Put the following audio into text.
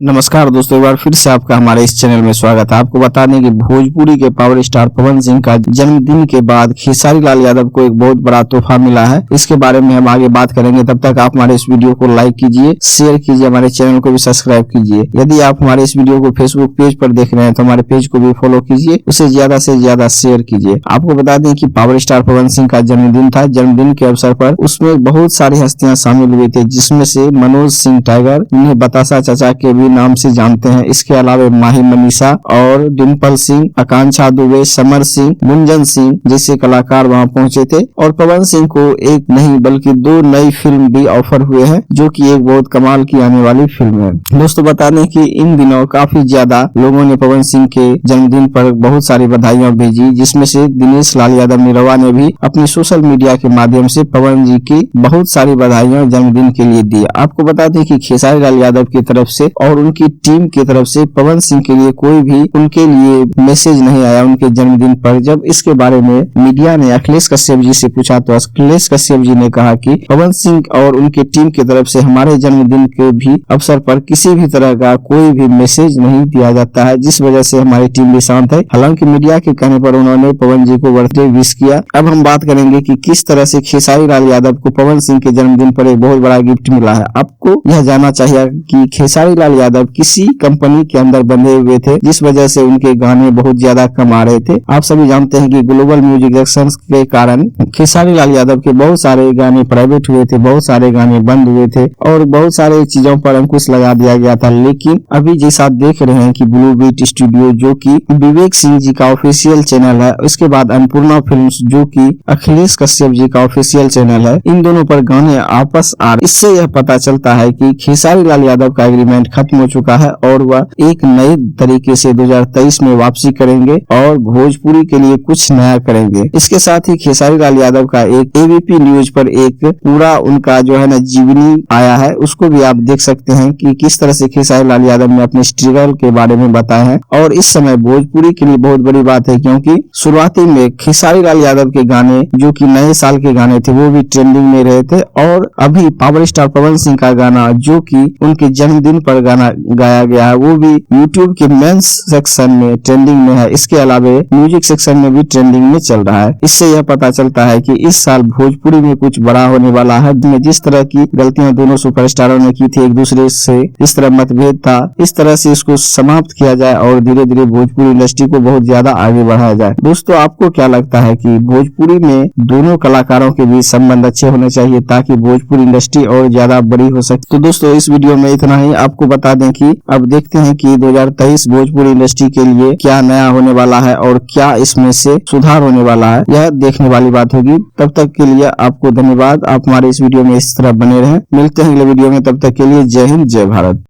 नमस्कार दोस्तों, एक बार फिर से आपका हमारे इस चैनल में स्वागत है। आपको बता दें कि भोजपुरी के पावर स्टार पवन सिंह का जन्मदिन के बाद खेसारी लाल यादव को एक बहुत बड़ा तोहफा मिला है। इसके बारे में हम आगे बात करेंगे। तब तक आप हमारे इस वीडियो को लाइक कीजिए, शेयर कीजिए, हमारे चैनल को भी सब्सक्राइब कीजिए। यदि आप हमारे इस वीडियो को फेसबुक पेज पर देख रहे हैं तो हमारे पेज को भी फॉलो कीजिए, उसे ज्यादा से ज्यादा शेयर कीजिए। आपको बता दें कि पावर स्टार पवन सिंह का जन्मदिन था। जन्मदिन के अवसर पर उसमें बहुत सारी हस्तियां शामिल हुई थी, जिसमें से मनोज सिंह टाइगर, इन्हें बतासा चाचा के भी नाम से जानते हैं। इसके अलावा माही मनीषा और डिम्पल सिंह, आकांक्षा दुबे, समर सिंह, मुंजन सिंह जैसे कलाकार वहां पहुंचे थे। और पवन सिंह को एक नहीं बल्कि 2 नई फिल्म भी ऑफर हुए हैं, जो कि एक बहुत कमाल की आने वाली फिल्म है। दोस्तों बता दें कि इन दिनों काफी ज्यादा लोगों ने पवन सिंह के जन्मदिन पर बहुत सारी बधाइयां भेजी, जिसमें से दिनेश लाल यादव निरवा ने भी अपनी सोशल मीडिया के माध्यम से पवन जी की बहुत सारी बधाइयां जन्मदिन के लिए दी। आपको बता दें कि खेसारी लाल यादव की तरफ से और उनकी टीम की तरफ से पवन सिंह के लिए कोई भी उनके लिए मैसेज नहीं आया उनके जन्मदिन पर। जब इसके बारे में मीडिया ने अखिलेश कश्यप जी से पूछा तो अखिलेश कश्यप जी ने कहा कि पवन सिंह और उनके टीम की तरफ से हमारे जन्मदिन के भी अवसर पर किसी भी तरह का कोई भी मैसेज नहीं दिया जाता है, जिस वजह से हमारी टीम भी शांत है। हालांकि मीडिया के कहने पर उन्होंने पवन जी को बर्थडे विश किया। अब हम बात करेंगे कि किस तरह से खेसारी लाल यादव को पवन सिंह के जन्मदिन पर एक बहुत बड़ा गिफ्ट मिला है। आपको यह जानना चाहिए कि खेसारी लाल यादव किसी कंपनी के अंदर बंधे हुए थे, जिस वजह से उनके गाने बहुत ज्यादा कम आ रहे थे। आप सभी जानते हैं कि ग्लोबल म्यूजिक एक्शंस के कारण खेसारी लाल यादव के बहुत सारे गाने प्राइवेट हुए थे, बहुत सारे गाने बंद हुए थे और बहुत सारे चीजों पर अंकुश लगा दिया गया था। लेकिन अभी जैसा आप देख रहे हैं कि ब्लू बीट स्टूडियो, जो कि विवेक सिंह जी का ऑफिशियल चैनल है, उसके बाद अन्नपूर्णा फिल्म्स, जो कि अखिलेश कश्यप जी का ऑफिशियल चैनल है, इन दोनों पर गाने आपस आ रहे। इससे यह पता चलता है कि खेसारी लाल यादव का एग्रीमेंट खत्म हो चुका है और वह एक नए तरीके से 2023 में वापसी करेंगे और भोजपुरी के लिए कुछ नया करेंगे। इसके साथ ही खेसारी लाल यादव का एक एबीपी न्यूज पर एक पूरा उनका जो है ना जीवनी आया है, उसको भी आप देख सकते हैं कि किस तरह से खेसारी लाल यादव ने अपने स्ट्रगल के बारे में बताया है। और इस समय भोजपुरी के लिए बहुत बड़ी बात है, क्योंकि शुरुआती में खेसारी लाल यादव के गाने जो कि नए साल के गाने थे वो भी ट्रेंडिंग में रहे थे, और अभी पावर स्टार पवन सिंह का गाना जो कि उनके जन्मदिन पर गाना गाया गया है वो भी यूट्यूब के मेंस सेक्शन में ट्रेंडिंग में है। इसके अलावा म्यूजिक सेक्शन में भी ट्रेंडिंग में चल रहा है। इससे यह पता चलता है कि इस साल भोजपुरी में कुछ बड़ा होने वाला है। जिस तरह की गलतियां दोनों सुपरस्टारों ने की थी, एक दूसरे से इस तरह मतभेद था, इस तरह से इसको समाप्त किया जाए और धीरे धीरे भोजपुरी इंडस्ट्री को बहुत ज्यादा आगे बढ़ाया जाए। दोस्तों आपको क्या लगता है कि भोजपुरी में दोनों कलाकारों के बीच संबंध अच्छे होने चाहिए ताकि भोजपुरी इंडस्ट्री और ज्यादा बड़ी हो सके? तो दोस्तों इस वीडियो में इतना ही। आपको बता दें कि अब देखते हैं कि 2023 भोजपुरी इंडस्ट्री के लिए क्या नया होने वाला है और क्या इसमें से सुधार होने वाला है, यह देखने वाली बात होगी। तब तक के लिए आपको धन्यवाद। आप हमारे इस वीडियो में इस तरह बने रहें। मिलते हैं अगले वीडियो में, तब तक के लिए जय हिंद, जय भारत।